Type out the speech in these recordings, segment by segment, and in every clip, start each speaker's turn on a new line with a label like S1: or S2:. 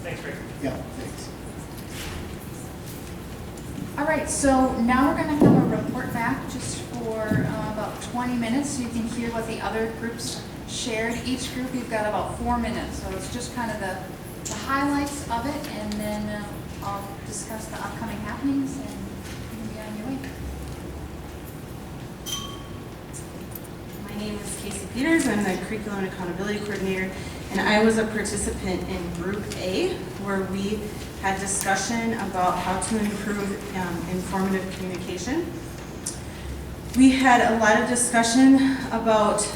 S1: Thanks, Rick.
S2: Yeah, thanks.
S3: All right, so now we're going to have a report back just for about 20 minutes so you can hear what the other groups shared. Each group, you've got about 4 minutes, so it's just kind of the highlights of it, and then I'll discuss the upcoming happenings and you can be on your way.
S4: My name is Casey Peters. I'm the Curriculum and Accountability Coordinator, and I was a participant in Group A, where we had discussion about how to improve informative communication. We had a lot of discussion about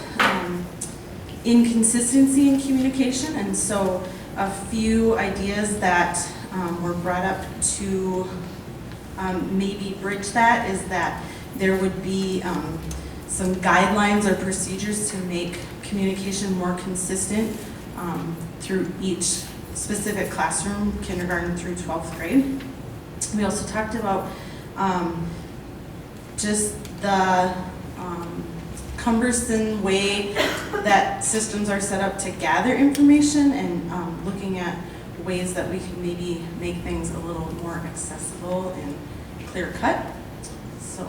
S4: inconsistency in communication, and so a few ideas that were brought up to maybe bridge that is that there would be some guidelines or procedures to make communication more consistent through each specific classroom, kindergarten through 12th grade. We also talked about just the cumbersome way that systems are set up to gather information, and looking at ways that we can maybe make things a little more accessible and clear cut. So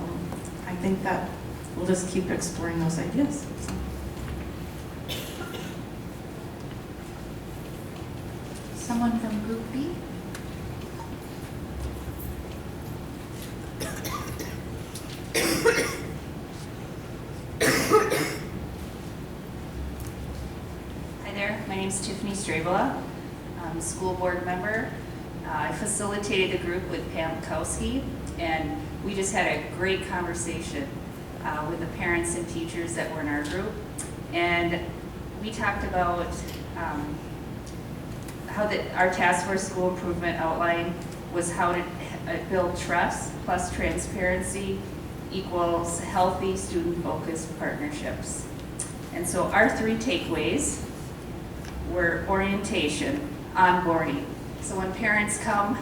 S4: I think that we'll just keep exploring those ideas. So.
S3: Someone from Group B?
S5: Hi there, my name is Tiffany Strabela. I'm a school board member. I facilitated a group with Pam Kowski, and we just had a great conversation with the parents and teachers that were in our group. And we talked about how our task force school improvement outline was how to build trust plus transparency equals healthy student-focused partnerships. And so our 3 takeaways were orientation, onboarding. So when parents come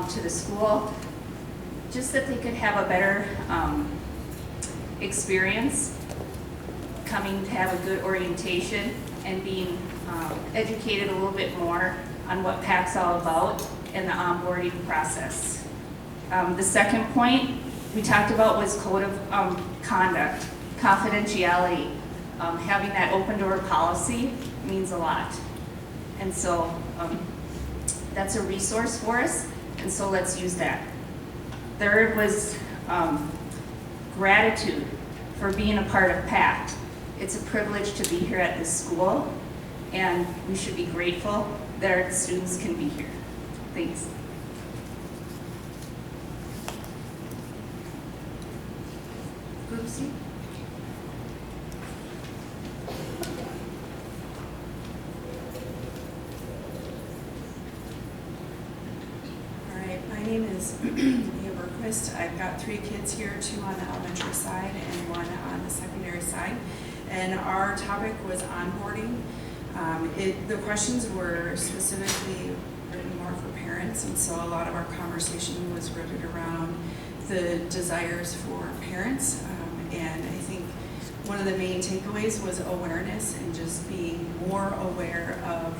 S5: to the school, just that they could have a better experience coming to have a good orientation and being educated a little bit more on what PACT's all about and the onboarding process. The second point we talked about was code of conduct, confidentiality. Having that open door policy means a lot. And so that's a resource for us, and so let's use that. Third was gratitude for being a part of PACT. It's a privilege to be here at this school, and we should be grateful that our students can be here. Thanks.
S3: Group C?
S4: All right, my name is Leah Berquist. I've got 3 kids here, 2 on the elementary side and 1 on the secondary side. And our topic was onboarding. The questions were specifically written more for parents, and so a lot of our conversation was rooted around the desires for parents. And I think one of the main takeaways was awareness and just being more aware of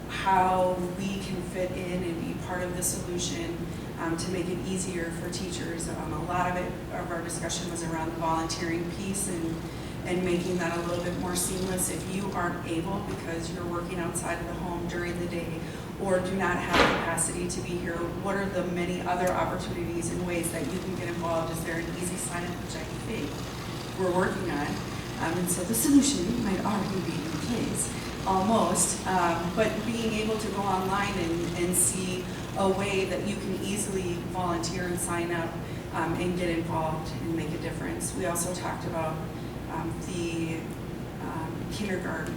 S4: how we can fit in and be part of the solution to make it easier for teachers. A lot of our discussion was around the volunteering piece and making that a little bit more seamless. If you aren't able because you're working outside of the home during the day or do not have capacity to be here, what are the many other opportunities and ways that you can get involved? Is there an easy sign up, which I think we're working on? And so the solution might already be in place, almost, but being able to go online and see a way that you can easily volunteer and sign up and get involved and make a difference. We also talked about the kindergarten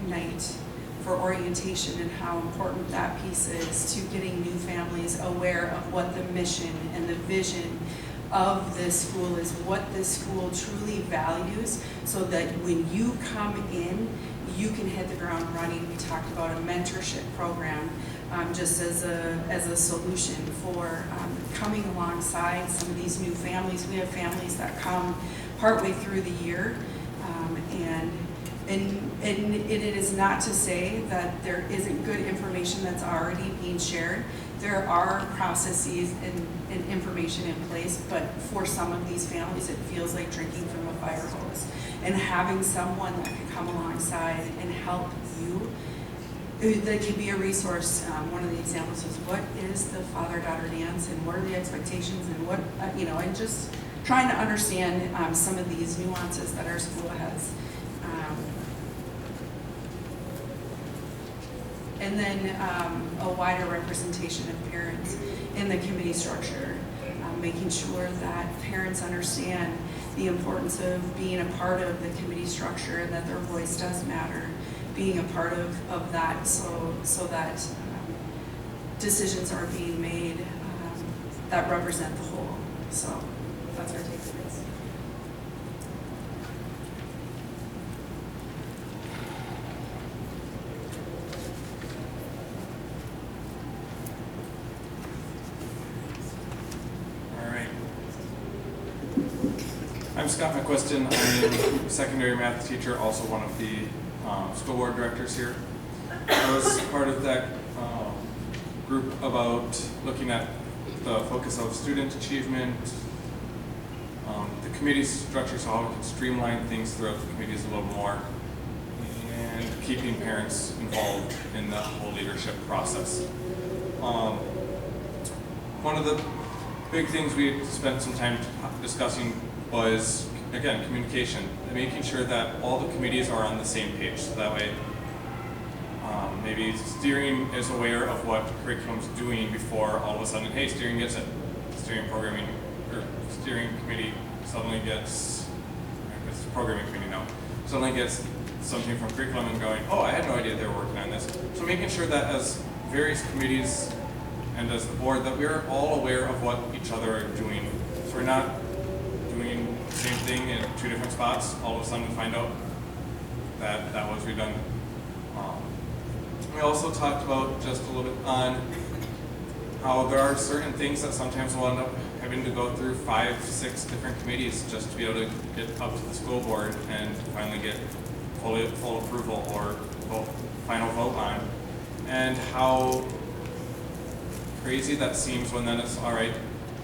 S4: night for orientation and how important that piece is to getting new families aware of what the mission and the vision of this school is, what this school truly values, so that when you come in, you can hit the ground running. We talked about a mentorship program just as a solution for coming alongside some of these new families. We have families that come partway through the year, and And it is not to say that there isn't good information that's already being shared. There are processes and information in place, but for some of these families, it feels like drinking from a fire hose. And having someone that can come alongside and help you, that can be a resource. One of the examples was, what is the father-daughter dance, and what are the expectations, and what, and just trying to understand some of these nuances that our school has. And then a wider representation of parents in the committee structure, making sure that parents understand the importance of being a part of the committee structure and that their voice does matter, being a part of that so that decisions are being made that represent the whole. So that's our takeaways.
S1: I'm Scott McQuiston. I'm a secondary math teacher, also one of the school board directors here. I was part of that group about looking at the focus of student achievement, the committee structure, so how we can streamline things throughout the committees a little more, and keeping parents involved in the whole leadership process. One of the big things we spent some time discussing was, again, communication, and making sure that all the committees are on the same page. So that way, maybe steering is aware of what curriculum's doing before all of a sudden, hey, steering gets it. Steering programming, or steering committee suddenly gets, it's the programming committee now, suddenly gets something from curriculum and going, oh, I had no idea they were working on this. So making sure that as various committees and as the board, that we're all aware of what each other are doing. So we're not doing the same thing in two different spots, all of a sudden find out that that was redundant. We also talked about just a little bit on how there are certain things that sometimes we'll end up having to go through 5, 6 different committees just to be able to get up to the school board and finally get full approval or final vote on. And how crazy that seems when then it's, all right,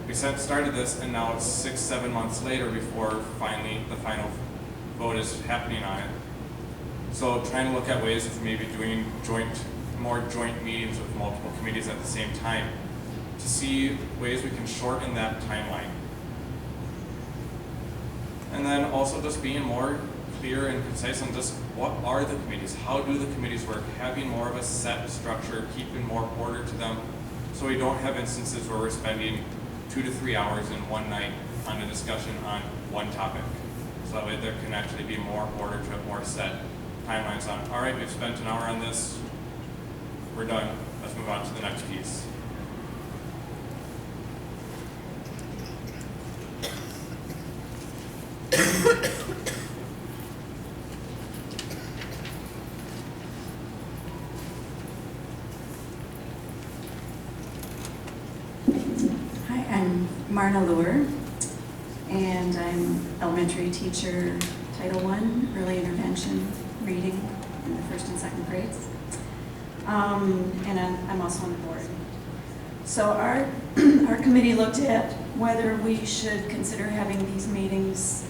S1: we started this and now it's 6, 7 months later before finally the final vote is happening on it. So trying to look at ways of maybe doing more joint meetings with multiple committees at the same time to see ways we can shorten that timeline. And then also just being more clear and concise on just what are the committees, how do the committees work, having more of a set structure, keeping more order to them, so we don't have instances where we're spending 2 to 3 hours in one night on a discussion on one topic. So that way there can actually be more order to it, more set timelines on, all right, we've spent an hour on this, we're done, let's move on to the next piece.
S2: Hi, I'm Marna Lure, and I'm elementary teacher, Title I, early intervention, reading in the 1st and 2nd grades. And I'm also on the board. So our committee looked at whether we should consider having these meetings,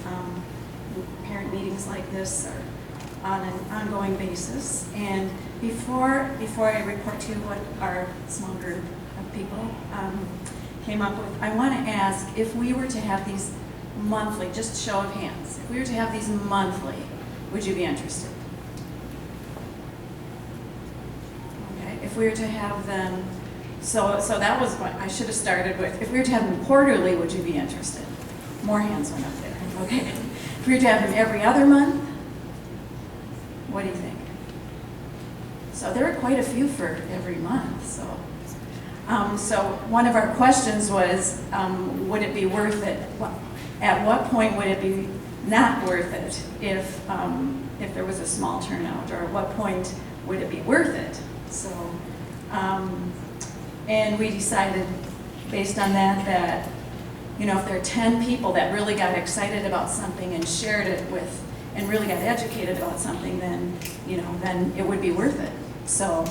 S2: parent meetings like this, or on an ongoing basis. And before I report to you what our small group of people came up with, I want to ask if we were to have these monthly, just show of hands, if we were to have these monthly, would you be interested? Okay, if we were to have them, so that was what I should have started with. If we were to have them quarterly, would you be interested? More hands went up there, okay. If we were to have them every other month, what do you think? So there are quite a few for every month, so. So one of our questions was, would it be worth it? At what point would it be not worth it if there was a small turnout, or at what point would it be worth it? So, and we decided based on that, if there are 10 people that really got excited about something and shared it with and really got educated about something, then, then it would be worth it. So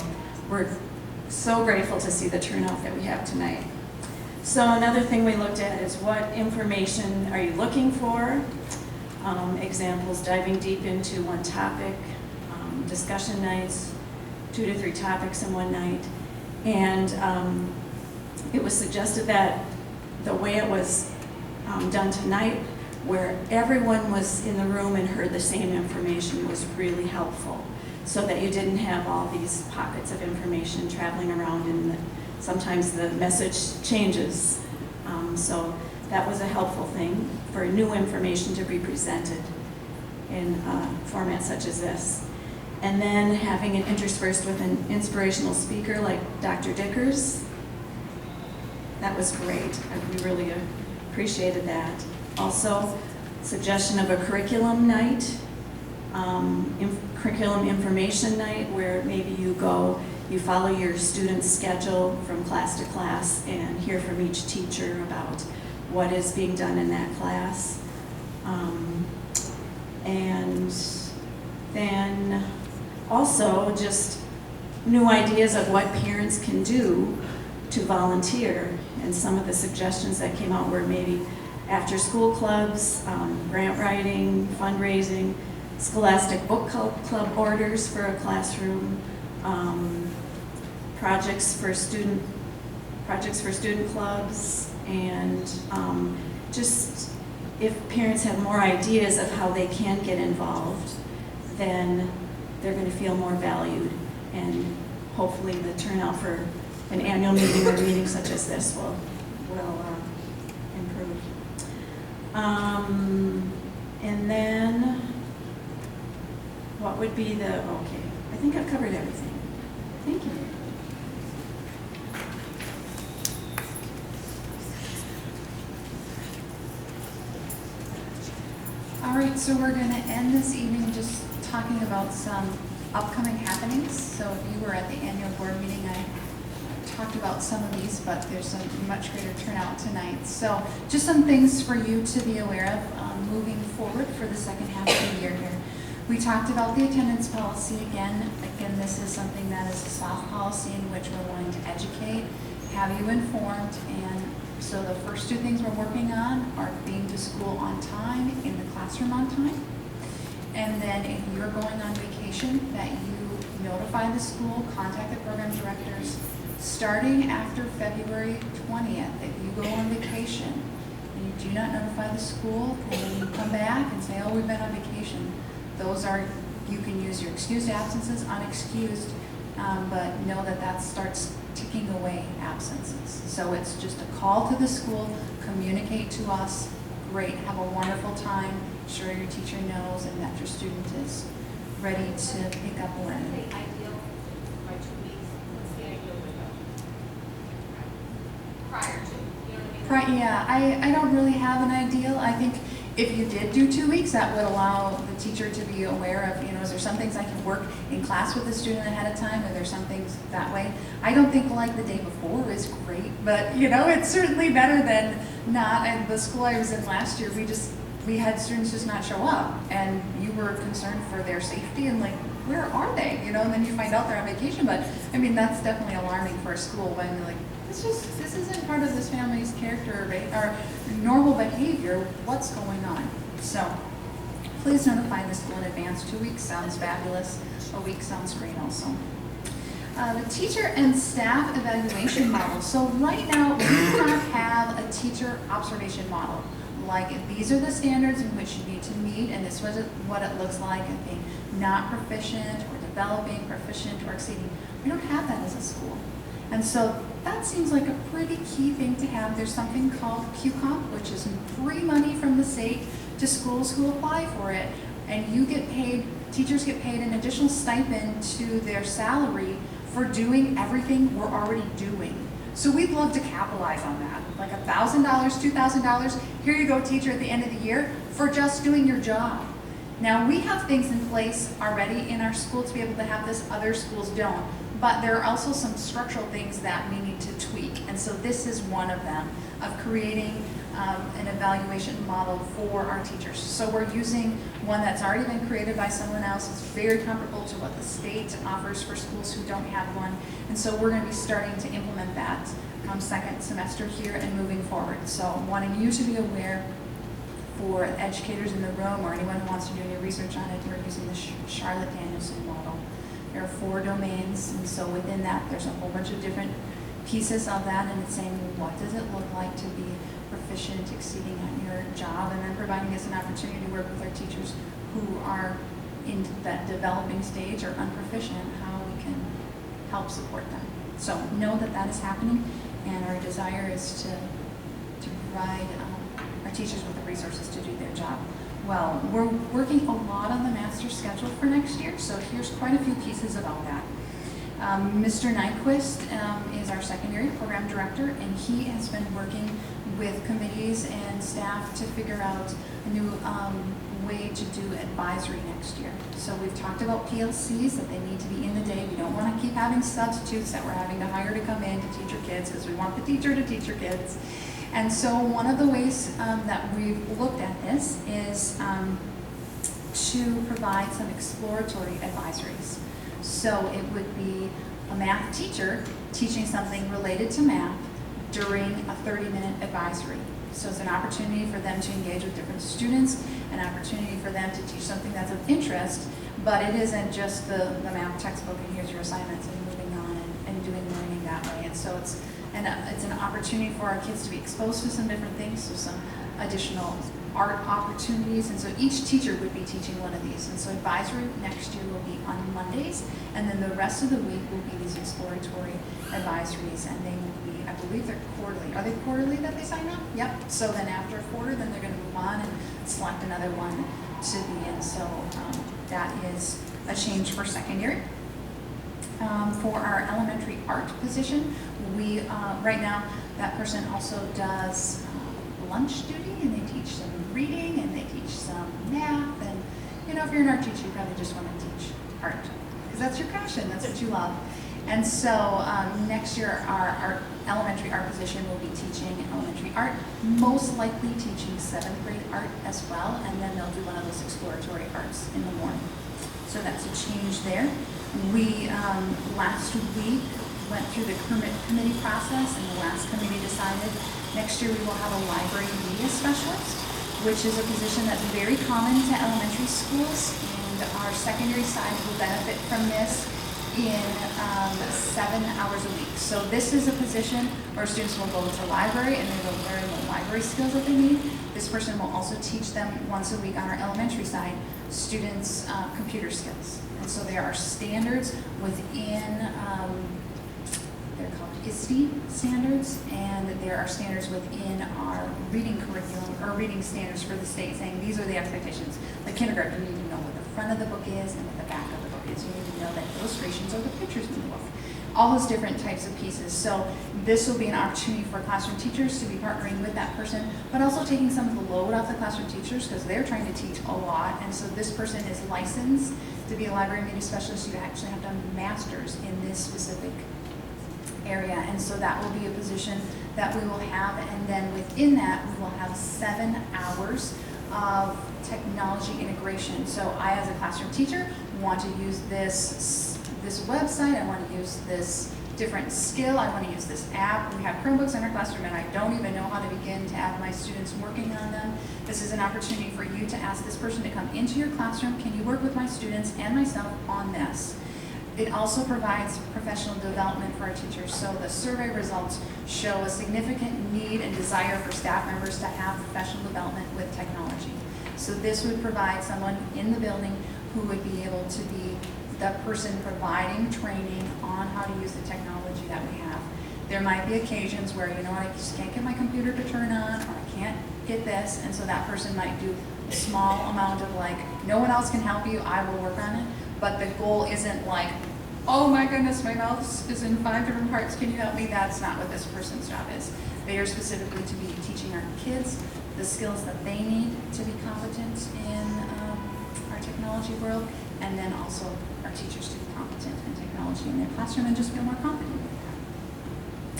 S2: we're so grateful to see the turnout that we have tonight. So another thing we looked at is what information are you looking for? Examples, diving deep into one topic, discussion nights, 2 to 3 topics in one night. And it was suggested that the way it was done tonight, where everyone was in the room and heard the same information, was really helpful, so that you didn't have all these pockets of information traveling around, and sometimes the message changes. So that was a helpful thing for new information to be presented in a format such as this. And then having it interspersed with an inspirational speaker like Dr. Dickers. That was great. We really appreciated that. Also, suggestion of a curriculum night, curriculum information night, where maybe you follow your student's schedule from class to class and hear from each teacher about what is being done in that class. And then also just new ideas of what parents can do to volunteer. And some of the suggestions that came out were maybe after school clubs, grant writing, fundraising, scholastic book club orders for a classroom, projects for student clubs, and just if parents have more ideas of how they can get involved, then they're going to feel more valued, and hopefully the turnout for an annual meeting or a meeting such as this will improve. And then what would be okay, I think I've covered everything. Thank you.
S3: All right, so we're going to end this evening just talking about some upcoming happenings. So if you were at the annual board meeting, I talked about some of these, but there's a much greater turnout tonight. So just some things for you to be aware of moving forward for the second half of the year here. We talked about the attendance policy again. Again, this is something that is a soft policy in which we're wanting to educate, have you informed, and so the first 2 things we're working on are being to school on time, in the classroom on time. And then if you're going on vacation, that you notify the school, contact the program directors, starting after February 20th, if you go on vacation and you do not notify the school, and then you come back and say, oh, we've been on vacation, you can use your excused absences, unexcused, but know that starts ticking away absences. So it's just a call to the school, communicate to us, great, have a wonderful time, sure your teacher knows and that your student is ready to pick up
S5: What's
S3: learning.
S5: the ideal by 2 weeks? What's the ideal window? Prior to, you know what I mean?
S3: Yeah, I don't really have an ideal. I think if you did do 2 weeks, that would allow the teacher to be aware of, is there some things I can work in class with the student ahead of time? Are there some things that way? I don't think like the day before is great, but it's certainly better than not. And the school I was in last year, we had students just not show up, and you were concerned for their safety and where are they? And then you find out they're on vacation. But I mean, that's definitely alarming for a school when you're like, this isn't part of this family's character or normal behavior. What's going on? So please notify the school in advance. 2 weeks sounds fabulous. A week sounds great also. The teacher and staff evaluation model. So right now we do not have a teacher observation model. These are the standards in which you need to meet, and this was what it looks like at being not proficient or developing, proficient or exceeding. We don't have that as a school. And so that seems like a pretty key thing to have. There's something called QComp, which is free money from the state to schools who apply for it. And you get paid, teachers get paid an additional stipend to their salary for doing everything we're already doing. So we'd love to capitalize on that. Like $1,000, $2,000, here you go, teacher, at the end of the year for just doing your job. Now we have things in place already in our school to be able to have this, other schools don't. But there are also some structural things that we need to tweak. And so this is one of them, of creating an evaluation model for our teachers. So we're using one that's already been created by someone else. It's very comparable to what the state offers for schools who don't have one. And so we're going to be starting to implement that second semester here and moving forward. So I'm wanting you to be aware, for educators in the room or anyone who wants to do any research on it, we're using the Charlotte Danielson model. There are 4 domains, and so within that there's a whole bunch of different pieces of that, and it's saying, well, what does it look like to be proficient, exceeding at your job, and then providing us an opportunity to work with our teachers who are in that developing stage or unproficient, how we can help support them. So know that that is happening, and our desire is to provide our teachers with the resources to do their job well. We're working a lot on the master schedule for next year, so here's quite a few pieces about that. Mr. Nyquist is our secondary program director, and he has been working with committees and staff to figure out a new way to do advisory next year. So we've talked about PLCs, that they need to be in the day. We don't want to keep having substitutes that we're having to hire to come in to teach your kids, because we want the teacher to teach your kids. And so one of the ways that we've looked at this is to provide some exploratory advisories. So it would be a math teacher teaching something related to math during a 30-minute advisory. So it's an opportunity for them to engage with different students, an opportunity for them to teach something that's of interest, but it isn't just the math textbook and here's your assignments and moving on and doing learning that way. And so it's an opportunity for our kids to be exposed to some different things, so some additional art opportunities, and so each teacher would be teaching one of these. And so advisory next year will be on Mondays, and then the rest of the week will be these exploratory advisories, and they will be, I believe they're quarterly. Are they quarterly that they sign up? Yep. So then after a quarter, then they're going to move on and select another one to be in. So that is a change for secondary. For our elementary art position, we right now that person also does lunch duty, and they teach some reading and they teach some math, and you know, if you're an art teacher, you probably just want to teach art because that's your passion, that's what you love. And so next year our elementary art position will be teaching elementary art, most likely teaching 7th grade art as well, and then they'll do one of those exploratory arts in the morning. So that's a change there. We last week went through the committee process, and the last committee decided next year we will have a library media specialist, which is a position that's very common to elementary schools, and our secondary side will benefit from this in 7 hours a week. So this is a position where students will go to the library and they will learn the library skills that they need. This person will also teach them once a week on our elementary side students computer skills. And so there are standards within, they're called ISTE standards, and there are standards within our reading curriculum, or reading standards for the state, saying these are the expectations. Like kindergarten, you need to know what the front of the book is and what the back of the book is. You need to know that illustrations are the pictures in the book. All those different types of pieces. So this will be an opportunity for classroom teachers to be partnering with that person, but also taking some of the load off the classroom teachers because they're trying to teach a lot. And so this person is licensed to be a library media specialist. You actually have done masters in this specific area, and so that will be a position that we will have, and then within that we will have 7 hours of technology integration. So I, as a classroom teacher, want to use this website, I want to use this different skill, I want to use this app. We have Chromebooks in our classroom and I don't even know how to begin to have my students working on them. This is an opportunity for you to ask this person to come into your classroom, can you work with my students and myself on this? It also provides professional development for our teachers. So the survey results show a significant need and desire for staff members to have professional development with technology. So this would provide someone in the building who would be able to be the person providing training on how to use the technology that we have. There might be occasions where, you know what, I just can't get my computer to turn on, or I can't get this, and so that person might do a small amount of like, no one else can help you, I will work on it. But the goal isn't like, oh my goodness, my mouse is in 5 different parts, can you help me? That's not what this person's job is. They are specifically to be teaching our kids the skills that they need to be competent in our technology world, and then also our teachers to be competent in technology in their classroom and just feel more confident with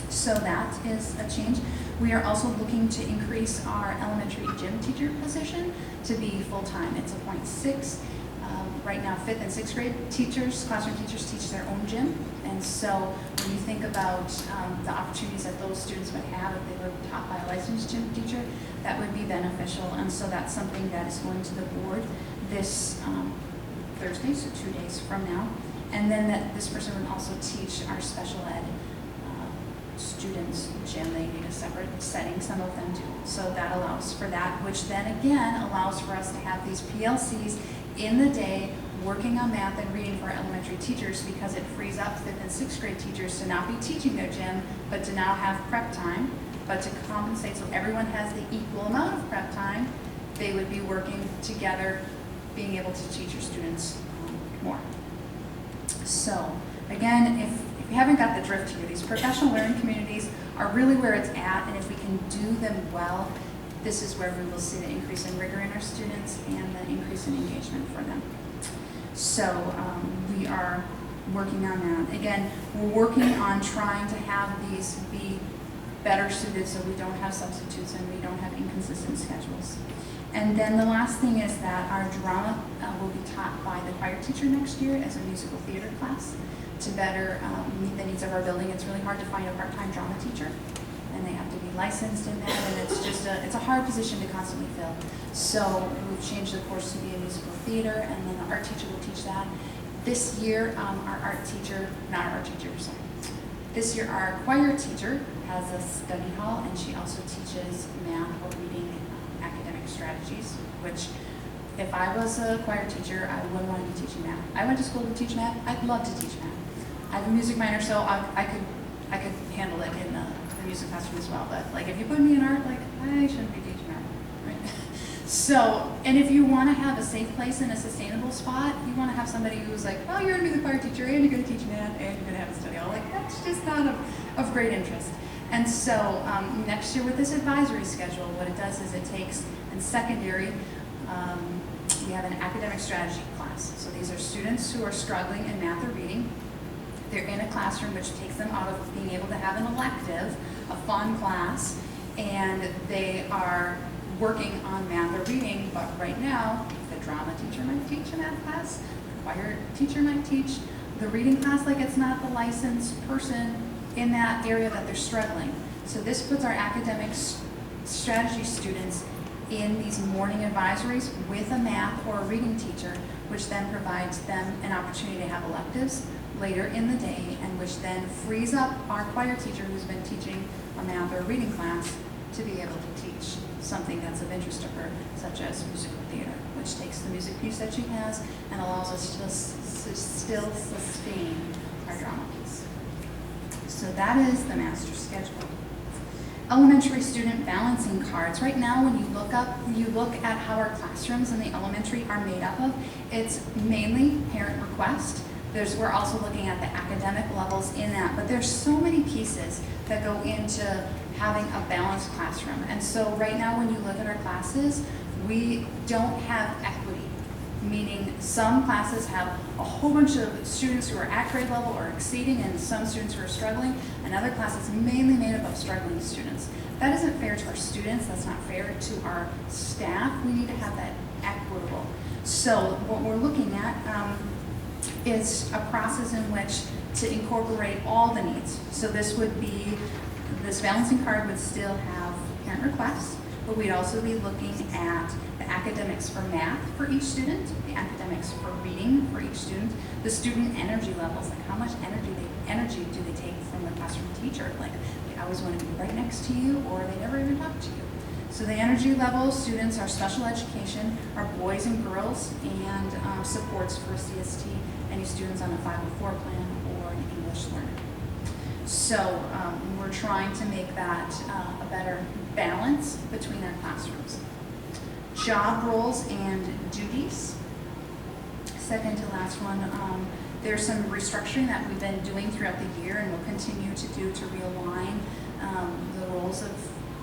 S3: that. So that is a change. We are also looking to increase our elementary gym teacher position to be full-time. It's a .6. Right now, 5th and 6th grade teachers, classroom teachers teach their own gym. And so when you think about the opportunities that those students would have if they were taught by a licensed gym teacher, that would be beneficial. And so that's something that is going to the board this Thursday, so 2 days from now. And then that this person would also teach our special ed students gym. They need a separate setting, some of them do. So that allows for that, which then again allows for us to have these PLCs in the day working on math and reading for our elementary teachers, because it frees up 5th and 6th grade teachers to not be teaching their gym, but to now have prep time, but to compensate so everyone has the equal amount of prep time. They would be working together, being able to teach your students more. So again, if you haven't got the drift here, these professional learning communities are really where it's at, and if we can do them well, this is where we will see the increase in rigor in our students and the increase in engagement for them. So we are working on that. Again, we're working on trying to have these be better suited so we don't have substitutes and we don't have inconsistent schedules. And then the last thing is that our drama will be taught by the choir teacher next year as a musical theater class to better meet the needs of our building. It's really hard to find a part-time drama teacher, and they have to be licensed in that, and it's just it's a hard position to constantly fill. So we've changed the course to be a musical theater, and then the art teacher will teach that. This year, This year, our choir teacher has a study hall, and she also teaches math or reading academic strategies, which if I was a choir teacher, I wouldn't want to be teaching math. I went to school to teach math. I'd love to teach math. I have a music minor, so I could handle it in the music classroom as well. But like, if you put me in art, like, I shouldn't be teaching math, right? So, and if you want to have a safe place and a sustainable spot, you want to have somebody who's like, well, you're going to be the choir teacher, and you're going to teach math, and you're going to have a study hall. Like, that's just not of great interest. And so next year with this advisory schedule, what it does is it takes, in secondary, we have an academic strategy class. So these are students who are struggling in math or reading. They're in a classroom which takes them out of being able to have an elective, a fun class, and they are working on math or reading, but right now, the drama teacher might teach a math class, the choir teacher might teach the reading class, like it's not the licensed person in that area that they're struggling. So this puts our academic strategy students in these morning advisories with a math or a reading teacher, which then provides them an opportunity to have electives later in the day, and which then frees up our choir teacher who's been teaching a math or a reading class to be able to teach something that's of interest to her, such as musical theater, which takes the music piece that she has and allows us to still sustain our drama piece. So that is the master schedule. Elementary student balancing cards. Right now, when you look at how our classrooms in the elementary are made up of, it's mainly parent request. We're also looking at the academic levels in that, but there's so many pieces that go into having a balanced classroom. And so right now, when you look at our classes, we don't have equity, meaning some classes have a whole bunch of students who are at grade level or exceeding, and some students who are struggling, and other classes mainly made up of struggling students. That isn't fair to our students. That's not fair to our staff. We need to have that equitable. So what we're looking at is a process in which to incorporate all the needs. So this balancing card would still have parent requests, but we'd also be looking at the academics for math for each student, the academics for reading for each student, the student energy levels, like how much energy do they take from the classroom teacher? Like, they always want to be right next to you, or they never even talk to you. So the energy level students are special education, are boys and girls, and supports for CST, any students on a 504 plan or an English learner. So we're trying to make that a better balance between our classrooms. Job roles and duties. Second to last one, there's some restructuring that we've been doing throughout the year and will continue to do to realign the roles of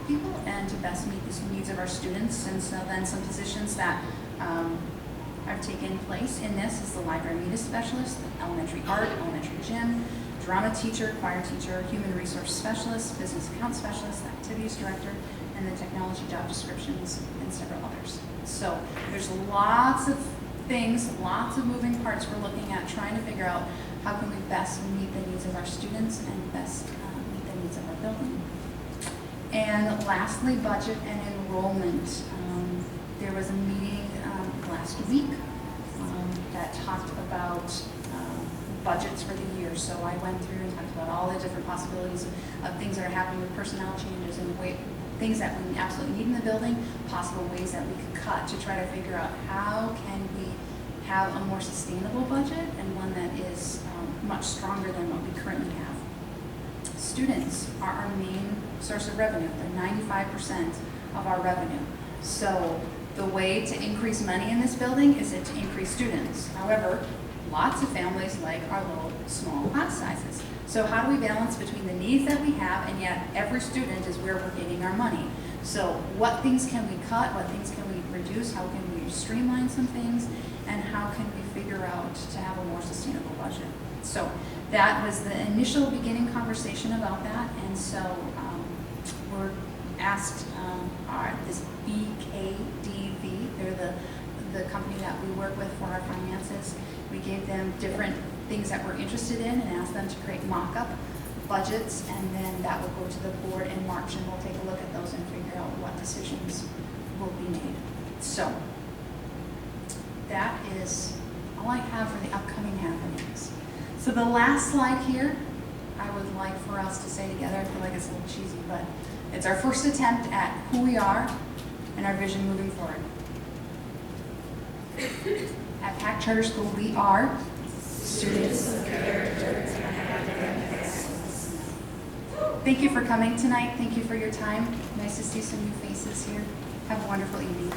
S3: people and to best meet the needs of our students. And so then some positions that have taken place in this is the library media specialist, the elementary art, elementary gym, drama teacher, choir teacher, human resource specialist, business account specialist, activities director, and the technology job descriptions, and several others. So there's lots of things, lots of moving parts we're looking at, trying to figure out how can we best meet the needs of our students and best meet the needs of our building. And lastly, budget and enrollment. There was a meeting last week that talked about budgets for the year. So I went through and talked about all the different possibilities of things that are happening with personnel changes and things that we absolutely need in the building, possible ways that we could cut to try to figure out how can we have a more sustainable budget and one that is much stronger than what we currently have. Students are our main source of revenue. They're 95% of our revenue. So the way to increase money in this building is to increase students. However, lots of families like our little small class sizes. So how do we balance between the needs that we have and yet every student is where we're getting our money? So what things can we cut? What things can we reduce? How can we streamline some things? And how can we figure out to have a more sustainable budget? So that was the initial beginning conversation about that. And so we're asked this BKDV, they're the company that we work with for our finances. We gave them different things that we're interested in and asked them to create mock-up budgets, and then that will go to the board in March, and we'll take a look at those and figure out what decisions will be made. So that is all I have for the upcoming happenings. So the last slide here, I would like for us to say together, I feel like it's a little cheesy, but it's our first attempt at who we are and our vision moving forward. At ImPACT Charter School, we are students of character and academic excellence. Thank you for coming tonight. Thank you for your time. Nice to see some new faces here. Have a wonderful evening.